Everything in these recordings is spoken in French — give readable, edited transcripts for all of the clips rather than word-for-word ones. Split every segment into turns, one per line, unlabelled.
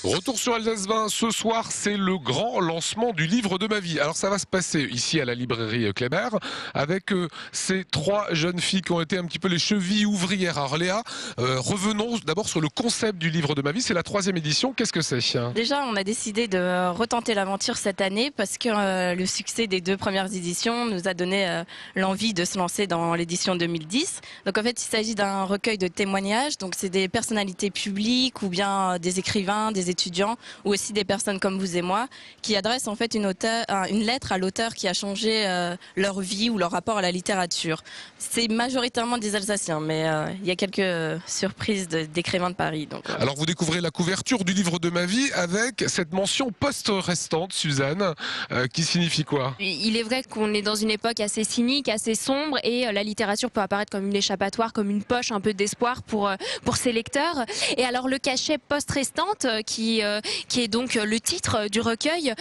Retour sur Alsace 20, ce soir c'est le grand lancement du livre de ma vie. Alors ça va se passer ici à la librairie Kléber avec ces trois jeunes filles qui ont été un petit peu les chevilles ouvrières. Alors Léa, revenons d'abord sur le concept du livre de ma vie, c'est la 3e édition, qu'est-ce que c'est?
Déjà, on a décidé de retenter l'aventure cette année parce que le succès des 2 premières éditions nous a donné l'envie de se lancer dans l'édition 2010. Donc en fait, il s'agit d'un recueil de témoignages, donc c'est des personnalités publiques ou bien des écrivains, des étudiants ou aussi des personnes comme vous et moi qui adressent en fait une lettre à l'auteur qui a changé leur vie ou leur rapport à la littérature. C'est majoritairement des Alsaciens, mais il y a quelques surprises d'écrivains de Paris. Donc,
Alors vous découvrez la couverture du livre de ma vie avec cette mention post-restante, Suzanne, qui signifie quoi?
Il est vrai qu'on est dans une époque assez cynique, assez sombre et la littérature peut apparaître comme une échappatoire, comme une poche un peu d'espoir pour ses lecteurs. Et alors le cachet post-restante qui est donc le titre du recueil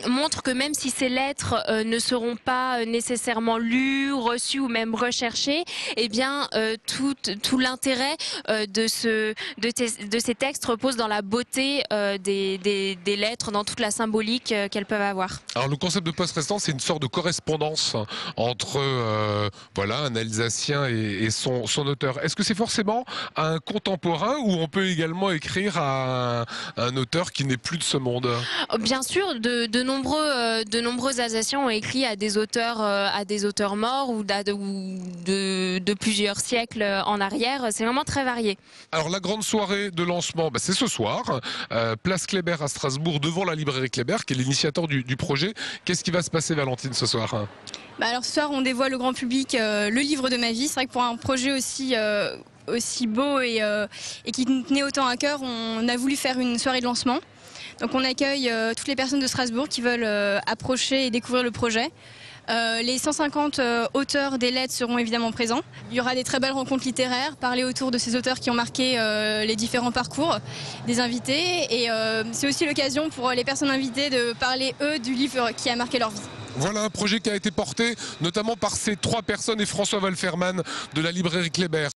montre que même si ces lettres ne seront pas nécessairement lues, reçues ou même recherchées, eh bien tout l'intérêt de ces textes repose dans la beauté des lettres, dans toute la symbolique qu'elles peuvent avoir.
Alors le concept de post-restant, c'est une sorte de correspondance entre voilà, un Alsacien et son auteur. Est-ce que c'est forcément un contemporain ou on peut également écrire à un auteur qui n'est plus de ce monde?
Bien sûr, de nombreux Alsaciens ont écrit à des auteurs morts ou de plusieurs siècles en arrière. C'est vraiment très varié.
Alors la grande soirée de lancement, c'est ce soir, place Kléber à Strasbourg, devant la librairie Kléber, qui est l'initiateur du projet. Qu'est-ce qui va se passer, Valentine, ce soir?
Alors ce soir, on dévoile au grand public le livre de ma vie. C'est vrai que pour un projet aussi beau et qui nous tenait autant à cœur, on a voulu faire une soirée de lancement. Donc on accueille toutes les personnes de Strasbourg qui veulent approcher et découvrir le projet. Les 150 auteurs des lettres seront évidemment présents. Il y aura des très belles rencontres littéraires, parler autour de ces auteurs qui ont marqué les différents parcours des invités. Et c'est aussi l'occasion pour les personnes invitées de parler, eux, du livre qui a marqué leur vie.
Voilà un projet qui a été porté notamment par ces 3 personnes et François Wolfermann de la librairie Kléber.